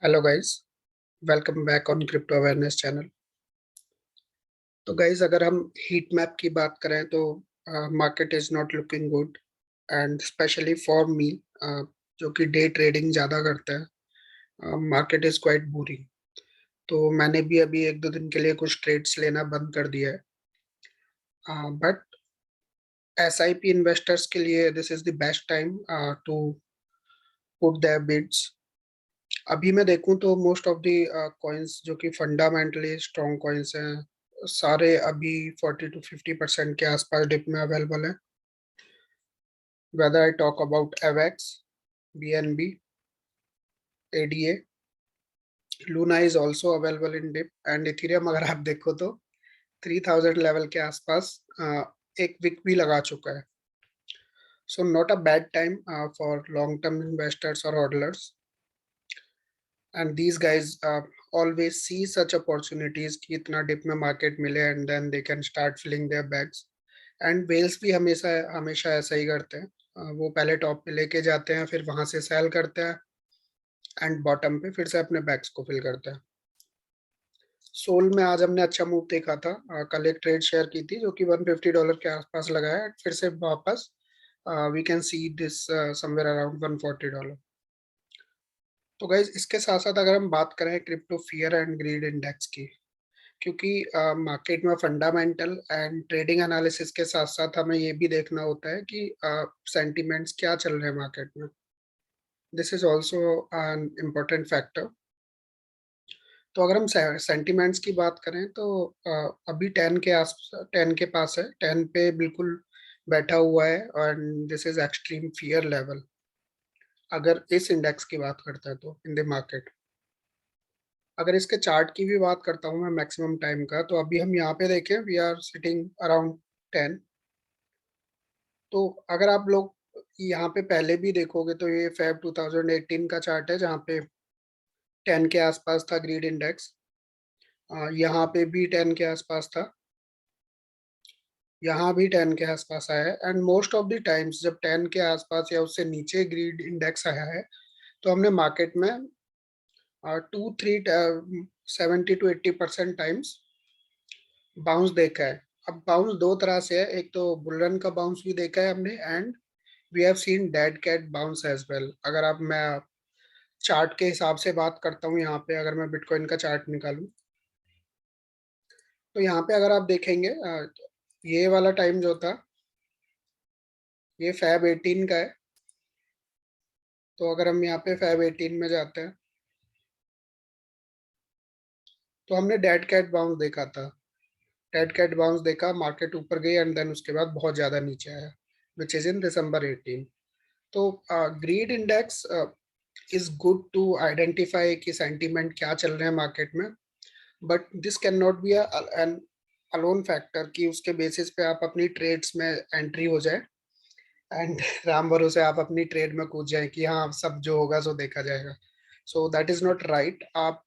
Hello guys, welcome back on crypto awareness channel. तो guys, अगर हम हीट मैप की बात करें तो market is not looking good and specially for me, जो कि डे ट्रेडिंग ज़्यादा करते हैं। Market is quite boring. तो मैंने भी अभी एक दो दिन के लिए कुछ ट्रेड्स लेना बंद कर दिया है। बट एसआईपी इन्वेस्टर्स के लिए this is the best time to put their bids. अभी मैं देखूं तो मोस्ट ऑफ द कॉइन्स जो कि फंडामेंटली स्ट्रॉन्ग कॉइन्स हैं, सारे अभी 40 to 50% के आसपास डिप में अवेलेबल है। Whether I talk about Avax, BNB, ADA, Luna is also available in dip and Ethereum अगर आप देखो तो 3000 लेवल के आसपास एक वीक भी लगा चुका है। So not a bad time for long term investors और holders, and these guys always see such opportunities कि इतना डिप में मार्केट मिले and then they can start filling their bags. and whales भी हमेशा हमेशा ऐसा ही करते हैं। वो पहले टॉप पे लेके जाते हैं, फिर वहां से सेल करते हैं एंड बॉटम पे फिर से अपने बैग्स को फिल करते हैं। सोल में आज हमने अच्छा मूव देखा था। कल एक ट्रेड शेयर की थी जो कि $150 के आसपास लगा है, फिर से वापस we can see this somewhere around $140। तो गाइज, इसके साथ साथ अगर हम बात करें crypto fear and greed index की, क्योंकि मार्केट में फंडामेंटल एंड ट्रेडिंग एनालिसिस के साथ साथ हमें ये भी देखना होता है कि सेंटिमेंट्स क्या चल रहे हैं मार्केट में। This is also an important factor. तो अगर हम सेंटिमेंट्स की बात करें तो अभी 10 के पास है, 10 पे बिल्कुल बैठा हुआ है and this is extreme fear level अगर इस इंडेक्स की बात करते हैं तो इन द मार्केट। अगर इसके चार्ट की भी बात करता हूँ मैं मैक्सिमम टाइम का, तो अभी हम यहाँ पे देखें वी आर सिटिंग अराउंड 10। तो अगर आप लोग यहाँ पे पहले भी देखोगे तो ये फेब 2018 का चार्ट है जहाँ पे 10 के आसपास था ग्रीड इंडेक्स। यहाँ पे भी 10 के आसपास था, यहाँ भी 10 के आसपास आया है and most of the times जब 10 के आसपास या उससे नीचे ग्रीड इंडेक्स आया है तो हमने मार्केट में 70 to 80% टाइम्स बाउंस देखा है। अब बाउंस दो तरह से है, एक तो बुलरन का बाउंस भी देखा है हमने and we have seen dead cat bounce as well. अगर आप मैं चार्ट के हिसाब से बात करता हूँ, यहाँ पे अगर मैं बिटकॉइन का चार्ट निकालूं तो यहाँ पे अगर आप देखेंगे ये वाला टाइम जो था ये फेब 18 का है। तो अगर हम यहाँ पे फेब 18 में जाते हैं तो हमने डेड कैट बाउंस देखा था। डेड कैट बाउंस देखा, मार्केट ऊपर गई एंड देन उसके बाद बहुत ज्यादा नीचे आया, विच इज इन दिसंबर 18। तो greed index is good to identify कि सेंटीमेंट क्या चल रहे हैं मार्केट में, but this can not be an alone factor कि उसके बेसिस पे आप अपनी ट्रेड्स में एंट्री हो जाए एंड राम भरोसे आप अपनी ट्रेड में कूद जाए कि हाँ सब जो होगा सो देखा जाएगा। So that is not right. आप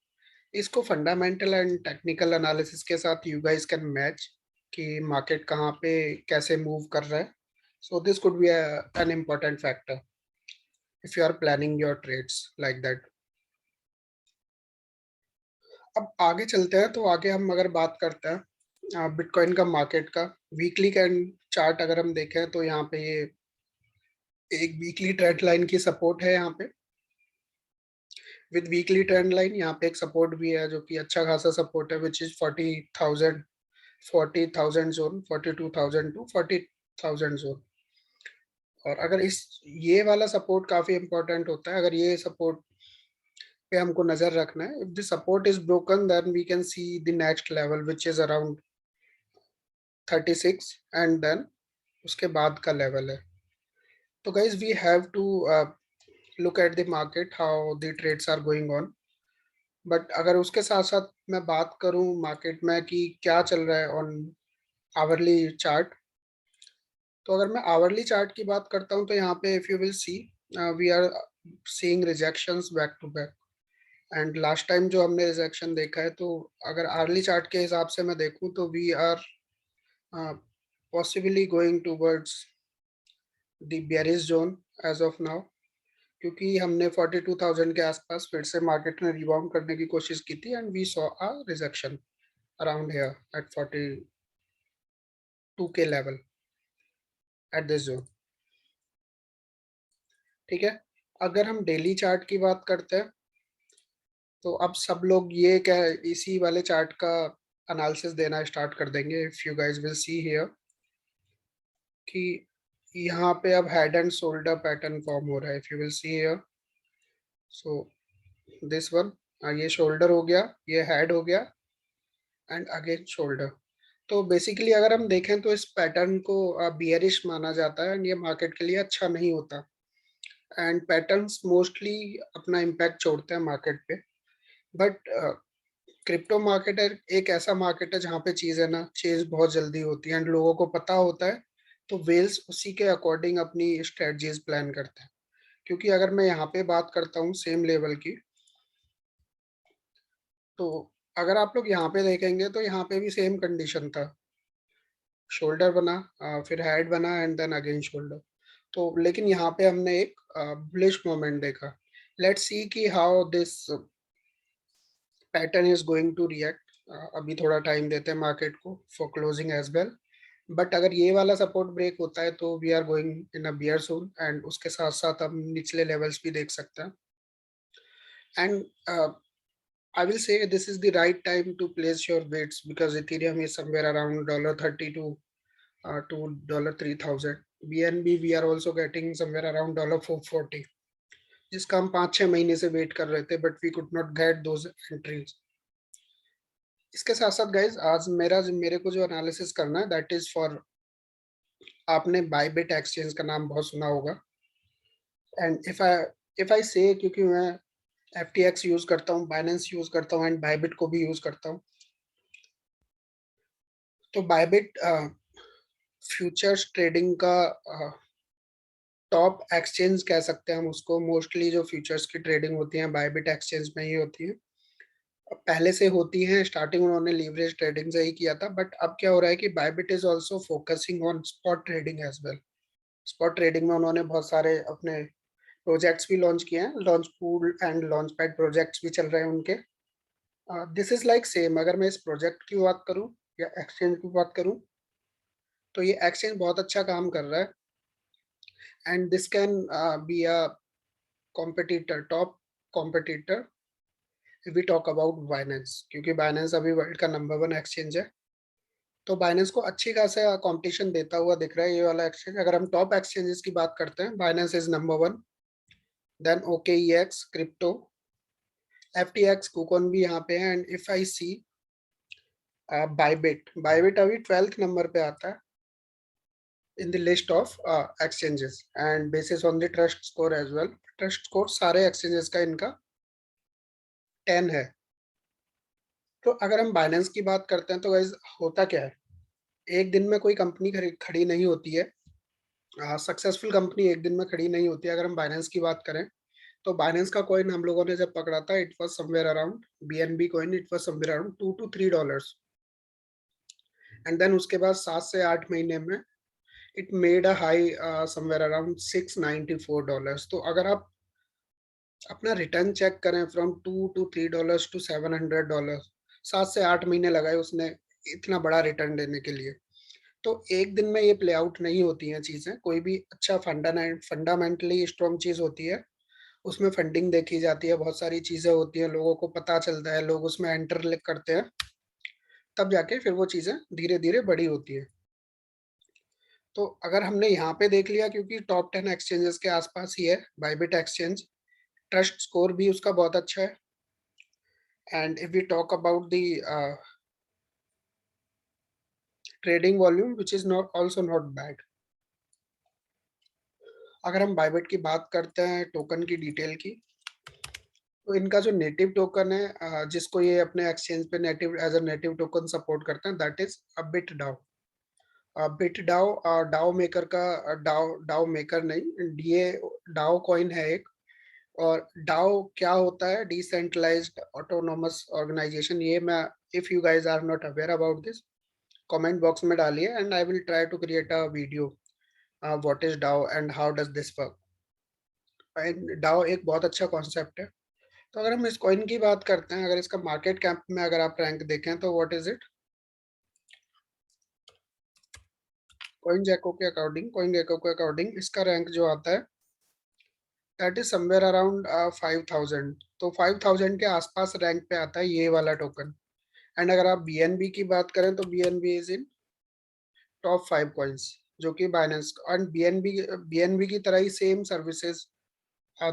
इसको फंडामेंटल एंड टेक्निकल एनालिसिस के साथ यू गाइस कैन मैच कि मार्केट कहाँ पे कैसे मूव कर रहा है। So this could be an important factor if you are planning your trades like that. अब आगे चलते हैं, तो आगे हम अगर बात करते हैं बिटकॉइन का मार्केट का वीकली कैंड चार्ट अगर हम देखें तो यहाँ पे ये एक वीकली ट्रेंड लाइन की सपोर्ट है यहाँ पे। विद वीकली ट्रेंड लाइन यहाँ पे एक सपोर्ट भी है जो कि अच्छा खासा सपोर्ट है, which is 40,000 zone, 42,000 to 40,000 zone. और अगर इस ये वाला सपोर्ट काफी इंपॉर्टेंट होता है, अगर ये सपोर्ट पे हमको नजर रखना है। If the support is broken then we can see the next level which is around 36 and then उसके बाद का लेवल है। तो guys we have to look at the market how the trades are going on. But अगर उसके साथ साथ मैं बात करूं मार्केट में कि क्या चल रहा है ऑन आवरली चार्ट, तो अगर मैं आवरली चार्ट की बात करता हूं तो यहाँ पे if you will see we are seeing rejections back to back and last time जो हमने रिजेक्शन देखा है, तो अगर आर्ली चार्ट के हिसाब से मैं देखूं तो we are possibly going towards the bearish zone as of now. क्योंकि हमने 42,000 के आसपास फिर से मार्केट ने रिबाउंड करने की कोशिश की थी and we saw a rejection around here at 42 के लेवल एट दिस जोन। ठीक है, अगर हम डेली चार्ट की बात करते हैं तो अब सब लोग ये क्या इसी वाले चार्ट का एनालिसिस देना स्टार्ट कर देंगे। If you guys will see here कि यहाँ पे अब head and shoulder pattern form हो रहा है। If you will see here, so this one, ये शोल्डर हो गया, ये हेड हो गया एंड अगेन शोल्डर। तो बेसिकली अगर हम देखें तो इस पैटर्न को बियरिश माना जाता है एंड ये मार्केट के लिए अच्छा नहीं होता। एंड पैटर्न्स मोस्टली अपना इम्पैक्ट छोड़ते हैं मार्केट पे, बट क्रिप्टो मार्केट है एक ऐसा मार्केट है जहाँ पे चीजें ना चेंज बहुत जल्दी होती है एंड लोगों को पता होता है, तो वेल्स उसी के अकॉर्डिंग अपनी स्ट्रेटजीज प्लान करते हैं। क्योंकि अगर मैं यहाँ पे बात करता हूँ सेम लेवल की, तो अगर आप लोग यहाँ पे देखेंगे तो यहाँ पे भी सेम कंडीशन था, शोल्डर बना, फिर हेड बना एंड देन अगेन शोल्डर। तो लेकिन यहाँ पे हमने एक बुलिश मोमेंट देखा। लेट्स सी कि how this pattern is going to react. अभी थोड़ा टाइम देते हैं मार्केट को for closing as well, but अगर ये वाला सपोर्ट ब्रेक होता है तो we are going in a bear zone and उसके साथ साथ हम निचले लेवल्स भी देख सकते हैं। And I will say this is the right time to place your bets because Ethereum is somewhere around $32 to $3,000. BNB we are also getting somewhere around $440, जिसका हम 5-6 महीने से वेट कर रहे थे but we could not get those entries. इसके साथ साथ गाइज आज मेरे को जो एनालिसिस करना है दैट इज फॉर, आपने बायबिट एक्सचेंज का नाम बहुत सुना होगा एंड इफ आई से, क्योंकि मैं FTX यूज करता हूँ, बाइनेंस यूज करता हूँ एंड बायबिट को भी यूज करता हूँ। तो बायबिट फ्यूचर्स ट्रेडिंग का टॉप एक्सचेंज कह सकते हैं हम उसको। मोस्टली जो फ्यूचर्स की ट्रेडिंग होती है बायबिट एक्सचेंज में ही होती है, पहले से होती है। स्टार्टिंग उन्होंने लीवरेज ट्रेडिंग से ही किया था, बट अब क्या हो रहा है कि Bybit is also focusing on spot trading as well. Spot trading में उन्होंने बहुत सारे अपने प्रोजेक्ट्स भी लॉन्च किए हैं, launch pool and launch pad projects भी चल रहे हैं उनके। दिस इज लाइक सेम, अगर मैं इस प्रोजेक्ट की बात करूं या एक्सचेंज की बात करूं, तो ये एक्सचेंज बहुत अच्छा काम कर रहा है and this can be a competitor, top competitor if we talk about Binance, क्योंकि बाइनेंस अभी वर्ल्ड का नंबर 1 एक्सचेंज है। तो बाइनेंस को अच्छी खासा कंपटीशन देता हुआ दिख रहा है ये वाला एक्सचेंज। अगर हम टॉप एक्सचेंजेस की बात करते हैं, Binance is number 1, then OKEX, crypto, FTX, KuCoin भी यहाँ पे है and if I see Bybit अभी 12th नंबर पे आता है in the list of exchanges and basis on the trust score as well. Trust score सारे एक्सचेंजेस का इनका 10 है। तो अगर हम बाइनेंस की बात करते हैं तो गाइस होता क्या है, एक दिन में कोई कंपनी खड़ी नहीं होती है, सक्सेसफुल कंपनी एक दिन में खड़ी नहीं होती है। अगर हम बाइनेंस की बात करें तो बाइनेंस का कॉइन हम लोगों ने जब पकड़ा था, it was somewhere around BNB coin, it was somewhere around $2 to $3 and then उसके बाद 7 से 8 महीने में it made a high somewhere around $694। तो अगर आप अपना रिटर्न चेक करें फ्रॉम $2 to $3 to $700, 7 से 8 महीने लगाए उसने इतना बड़ा रिटर्न देने के लिए। तो एक दिन में ये प्ले आउट नहीं होती हैं चीजें। कोई भी अच्छा फंडामेंटली स्ट्रॉन्ग चीज होती है, उसमें फंडिंग देखी जाती है, बहुत सारी चीजें होती हैं, लोगों को पता चलता है, लोग उसमें एंटर करते हैं, तब जाके फिर वो चीजें धीरे धीरे बड़ी होती है। तो अगर हमने यहाँ पे देख लिया, क्योंकि टॉप 10 एक्सचेंजेस के आसपास ही है बायबिट एक्सचेंज, ट्रस्ट स्कोर भी उसका बहुत अच्छा है and if we talk about the trading volume which is not also not bad. अगर हम बायबिट की बात करते हैं टोकन की डिटेल की, तो इनका जो नेटिव टोकन है जिसको ये अपने एक्सचेंज पे native as a native token support करते हैं, that is a bit DAO. Bit DAO DAO maker का, डाउ डाउ मेकर नहीं, डीए डाउ कॉइन है एक। और डाउ क्या होता है, डिसेंट्रलाइज्ड ऑटोनोमस ऑर्गेनाइजेशन। ये मैं, if you guys are not aware about this, comment box में डालिए and I will try to create a video what is DAO and how does this work. And DAO एक बहुत अच्छा concept है। तो अगर हम इस कॉइन की बात करते हैं, अगर इसका मार्केट कैप में अगर आप रैंक देखें तो व्हाट इज इट, कॉइन जैको के अकॉर्डिंग इसका रैंक जो आता है दैट इज समवेयर अराउंड 5000। तो 5000 के आसपास रैंक पे आता है ये वाला टोकन। एंड अगर आप बीएनबी की बात करें तो BNB is in top 5 coins, जो कि बाइनेंस एंड बीएनबी की तरह ही same services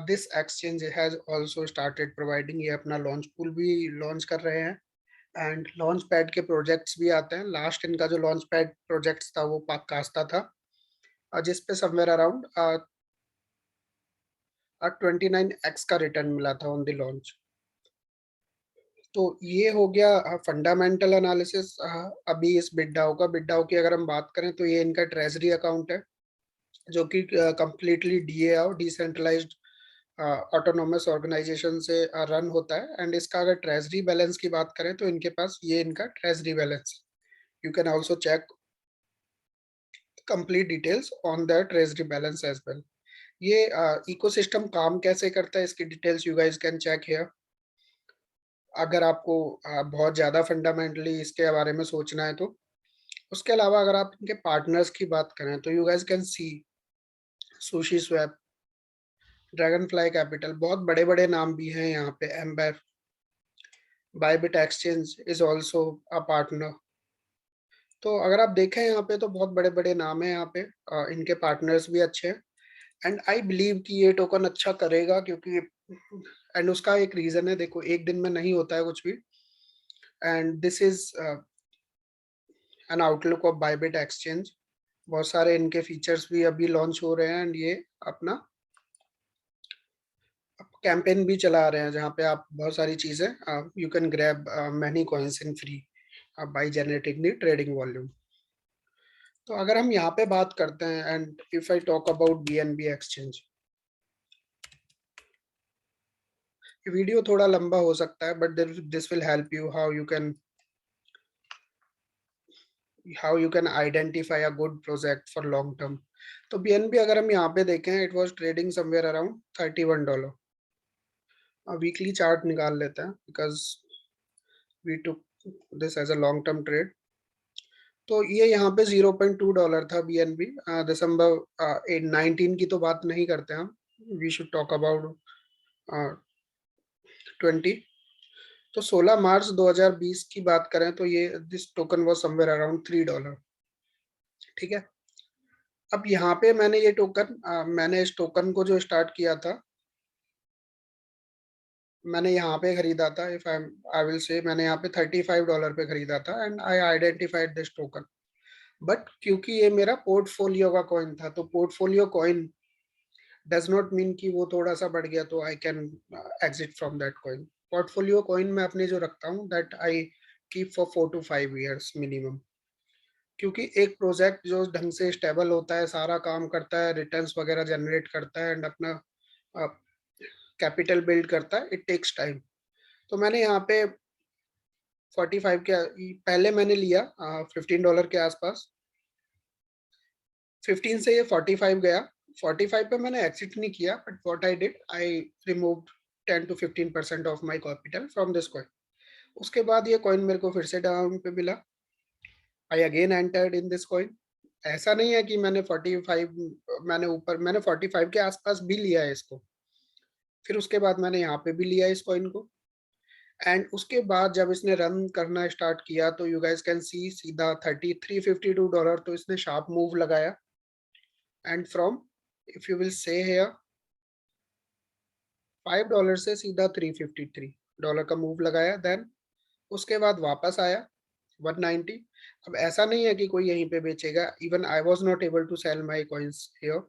this exchange has also started providing. ये अपना लॉन्च पूल भी लॉन्च कर रहे हैं एंड लॉन्च पैड के प्रोजेक्ट्स भी आते हैं। लास्ट इनका जो लॉन्च पैड प्रोजेक्ट्स था वो कास्ता था, जिसपे समवेयर अराउंड 29x का रिटर्न मिला था ऑन द लॉन्च। तो ये हो गया फंडामेंटल एनालिसिस। अभी इस बिटडाओ का, बिटडाओ की अगर हम बात करें तो ये इनका ट्रेजरी अकाउंट है जो कि completely DAI decentralized autonomous organization से रन होता है। एंड इसका अगर ट्रेजरी बैलेंस की बात करें तो इनके पास ये इनका treasury balance, you can also check complete details on the treasury balance as well. ये इकोसिस्टम काम कैसे करता है इसकी details you guys can check here, अगर आपको बहुत ज्यादा फंडामेंटली इसके बारे में सोचना है तो। उसके अलावा अगर आप इनके पार्टनर्स की बात करें तो you guys can see sushi swap, dragon fly capital, बहुत बड़े बड़े नाम भी हैं यहाँ पे। Amber, Bybit exchange is also a partner. तो अगर आप देखें यहाँ पे तो बहुत बड़े बड़े नाम है यहाँ पे, इनके पार्टनर्स भी अच्छे हैं। एंड आई बिलीव कि ये टोकन अच्छा करेगा क्योंकि एंड उसका एक रीजन है, देखो एक दिन में नहीं होता है कुछ भी। And this is an outlook of Bybit exchange. बहुत सारे इनके फीचर्स भी अभी लॉन्च हो रहे हैं एंड ये अपना कैंपेन भी चला रहे हैं जहाँ पे आप बहुत सारी चीजें you can grab many coins in free by generating the trading volume. तो अगर हम यहाँ पे बात करते हैं and if I talk about BNB exchange, video थोड़ा लंबा हो सकता है but this will help you how you can identify a good project for long term. तो बीएनबी अगर हम यहाँ पे देखें it was trading somewhere around $31। Weekly chart निकाल लेते हैं because we took this as a long term trade. तो ये यहाँ पे $0.2 था बीएनबी। दिसंबर 19 की तो बात नहीं करते हम, वी शुड टॉक अबाउट 20। तो 16 मार्च 2020 की बात करें तो ये this token was somewhere around $3। ठीक है। अब यहाँ पे मैंने इस टोकन को जो स्टार्ट किया था, मैंने यहाँ पे खरीदा था, इफ आई विल से मैंने यहाँ पे $35 पे खरीदा था and I identified this token. But क्योंकि ये मेरा पोर्टफोलियो का कॉइन था, तो portfolio coin does not mean कि वो थोड़ा सा बढ़ गया तो I can exit from that coin. Portfolio coin में अपने जो रखता हूँ that I keep for 4 to 5 years minimum. क्योंकि एक प्रोजेक्ट जो ढंग से स्टेबल होता है, सारा काम करता है, रिटर्न्स वगैरह जनरेट करता है एंड अपना कैपिटल बिल्ड करता है, इट टेक्स टाइम। तो मैंने यहाँ पे 45 के पहले मैंने लिया $15 के आसपास, 15 से ये 45 गया। 45 पे मैंने एग्जिट नहीं किया but what I did, I removed 10 to 15% of my capital from this coin. उसके बाद ये कॉइन मेरे को फिर से डाउन पे मिला, I again entered in this coin. ऐसा नहीं है कि मैंने 45, मैंने 45 के आसपास भी लिया है इसको, फिर उसके बाद मैंने यहाँ पे भी लिया इस कॉइन को। एंड उसके बाद जब इसने रन करना स्टार्ट किया तो यू गाइस कैन सी सीधा $352, तो इसने शार्प मूव लगाया। And from, if you will say here, $5 से सीधा $353 का मूव लगाया। देन उसके बाद वापस आया 190। अब ऐसा नहीं है कि कोई यहीं पे बेचेगा, even I was not able to sell my coins here.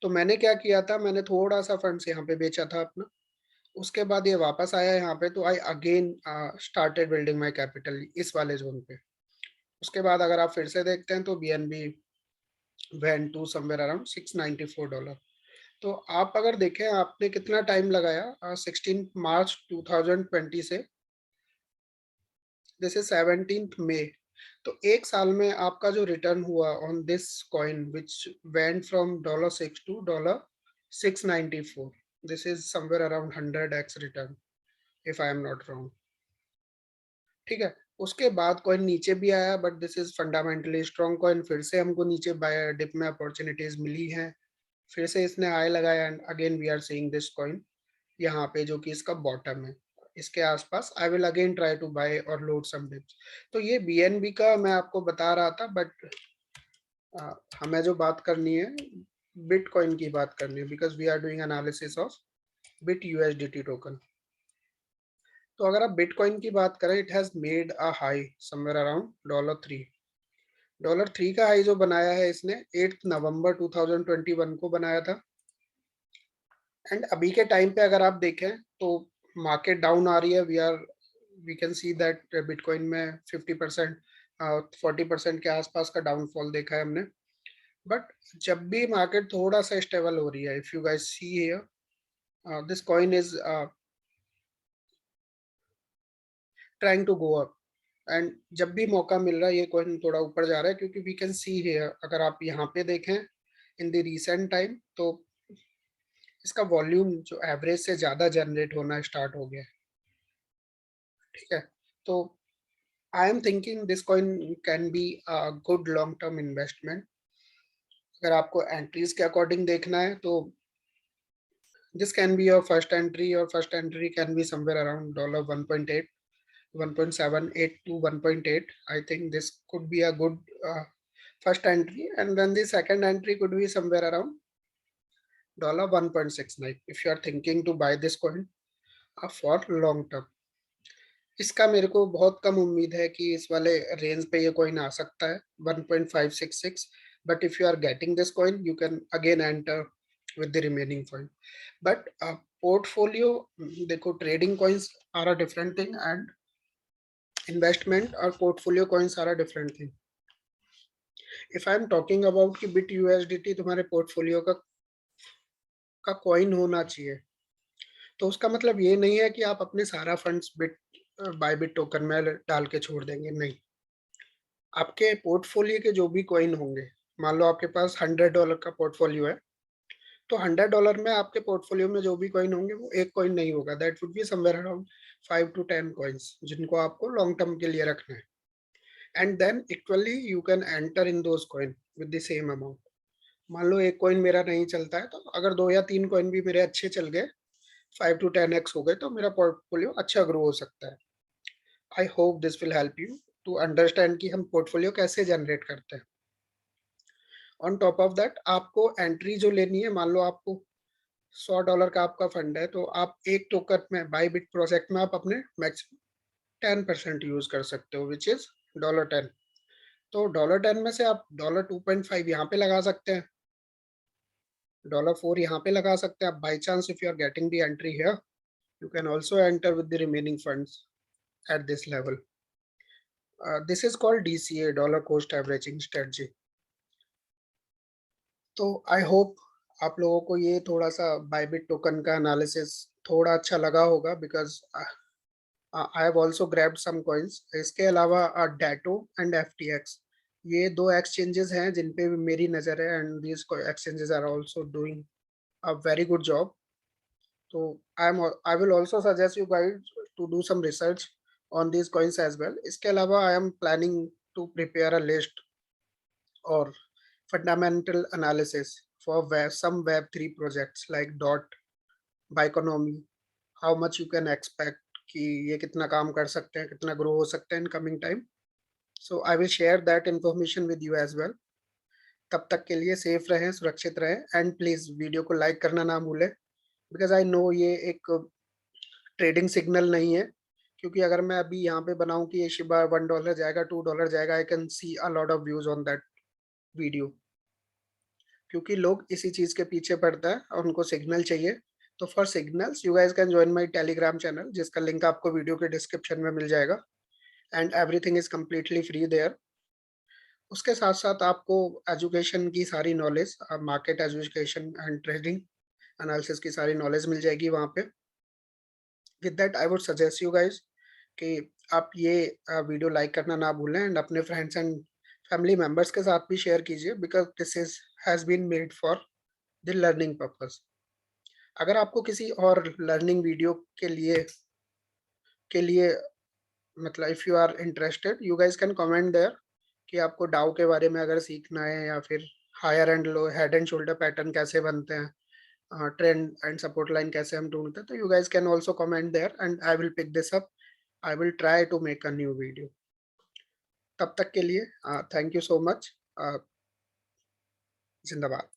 तो मैंने क्या किया था, मैंने थोड़ा सा फंड्स यहाँ पे बेचा था अपना। उसके बाद ये वापस आया यहाँ पे तो I again started building my capital इस वाले जोन पे। उसके बाद अगर आप फिर से देखते हैं तो BNB went to somewhere around $694। तो आप अगर देखें आपने कितना टाइम लगाया, 16 मार्च 2020 से दिस इज 17 मई। तो एक साल में आपका जो रिटर्न हुआ on this coin which went from $6 to 694. This is somewhere around 100x return if I am not wrong. ठीक है, उसके बाद कॉइन नीचे भी आया, but this is fundamentally strong coin. फिर से हमको नीचे बाय डिप में अपॉर्चुनिटीज मिली हैं, फिर से इसने हाई लगाया and again we are seeing this coin यहाँ पे, जो कि इसका बॉटम है, इसके आसपास। I will again try to buy और लोड सम डिप्स। तो ये बीएनबी का मैं आपको बता रहा था, बट हमें जो बात करनी है बिटकॉइन की बात करनी है, because we are doing analysis of bit USDT token. तो अगर आप बिटकॉइन की बात करें, it has made a high somewhere around $3। $3 का हाई जो बनाया है इसने 8 नवंबर 2021 को बनाया था। एंड अभी के टाइम पे अगर आप देखें तो मार्केट डाउन आ रही है। We can see that bitcoin में 50% 40% के आसपास का डाउनफॉल देखा है हमने। बट जब भी मार्केट थोड़ा सा स्टेबल हो रही है, if you guys see here, this coin is trying to go up, and जब भी मौका मिल रहा है ये कॉइन थोड़ा ऊपर जा रहा है, क्योंकि वी कैन सी हियर, अगर आप यहाँ पे देखें इन द रिसेंट टाइम, तो इसका वॉल्यूम जो एवरेज से ज्यादा जनरेट होना स्टार्ट हो गया है। ठीक है, तो I am thinking this coin can be a good long term investment. अगर आपको एंट्रीज के अकॉर्डिंग देखना है तो this can be your first entry. और first entry can be somewhere around $1.8, 1.78 to 1.8. I think this could be a good first entry, and then the second entry could be somewhere around $1.69 if you are thinking to buy this coin for long term. इसका मेरे को बहुत कम उम्मीद है कि इस वाले range पे ये कॉइन आ सकता है 1.566, but if you are getting this coin you can again enter with the remaining coin. But portfolio देखो, trading coins are a different thing and investment और portfolio coins are a different thing. If I am talking about कि bit USDT तुम्हारे portfolio का coin होना चाहिए, तो उसका मतलब ये नहीं है कि आप अपने सारा funds bit by bit token में डाल के छोड़ देंगे, नहीं। आपके पोर्टफोलियो के जो भी कॉइन होंगे, मान लो आपके पास $100 का पोर्टफोलियो है, तो $100 में आपके पोर्टफोलियो में जो भी कॉइन होंगे वो एक कॉइन नहीं होगा, that would be somewhere around 5 to 10 coins, जिनको आपको लॉन्ग टर्म के लिए रखना है। And then equally you can enter in those coin with the same amount. मान लो एक कॉइन मेरा नहीं चलता है, तो अगर 2 या 3 कॉइन भी मेरे अच्छे चल गए, 5 to 10x हो गए, तो मेरा पोर्टफोलियो अच्छा ग्रो हो सकता है। I hope this will help you to understand कि हम पोर्टफोलियो कैसे जनरेट करते हैं। ऑन टॉप ऑफ दैट, आपको एंट्री जो लेनी है, मान लो आपको $100 का आपका फंड है, तो आप एक टोकन में बाय बिट प्रोजेक्ट में आप अपने मैक्सिमम 10% यूज कर सकते हो, विच इज $10। तो $10 में से आप $2.5 यहाँ पे लगा सकते हैं, $4 यहाँ पे लगा सकते हैं। आप by chance if you are getting the entry here, you can also enter with the remaining funds at this level. This is called DCA, dollar cost averaging strategy. तो आई होप आप लोगों को ये थोड़ा सा बायबिट टोकन का analysis थोड़ा अच्छा लगा होगा, because I have also grabbed some coins. इसके अलावा डैटो एंड एफटीएक्स, ये दो एक्सचेंजेस हैं जिन पे मेरी नज़र है, and these exchanges are also doing a very good job. So I will also suggest you guys to do some research on these coins as well. इसके अलावा I am planning to prepare a list or fundamental analysis for some Web3 projects like Dot, Byconomy, how much you can expect कि ये कितना काम कर सकते हैं, कितना ग्रो हो सकते हैं in coming time. So I will share that information with you as well. तब तक के लिए सेफ रहें, सुरक्षित रहें, एंड प्लीज वीडियो को लाइक करना ना भूलें, बिकॉज आई नो ये एक ट्रेडिंग सिग्नल नहीं है। क्योंकि अगर मैं अभी यहाँ पे बनाऊं कि ये शिबा $1 जाएगा, $2 जाएगा, I can see a lot of views on that video, क्योंकि लोग इसी चीज के पीछे पड़ता है और उनको सिग्नल चाहिए। तो for signals you guys can join my Telegram channel, जिसका लिंक आपको वीडियो के डिस्क्रिप्शन में मिल जाएगा, and everything is completely free there. उसके साथ साथ आपको एजुकेशन की सारी knowledge, market education and trading analysis की सारी नॉलेज मिल जाएगी वहाँ पे। With that I would suggest you guys कि आप ये वीडियो लाइक करना ना भूलें, एंड अपने फ्रेंड्स एंड फैमिली मेंबर्स के साथ भी शेयर कीजिए, because this is has been made for the learning purpose. अगर आपको किसी और लर्निंग वीडियो के लिए मतलब if you are interested, you guys can comment there कि आपको डाउ के बारे में अगर सीखना है, या फिर higher and low head and shoulder pattern कैसे बनते हैं, ट्रेंड एंड सपोर्ट लाइन कैसे हम ढूंढते हैं, तो you guys can also comment there and I will pick this up. I will try to make a new video. तब तक के लिए थैंक यू सो मच. जिंदाबाद.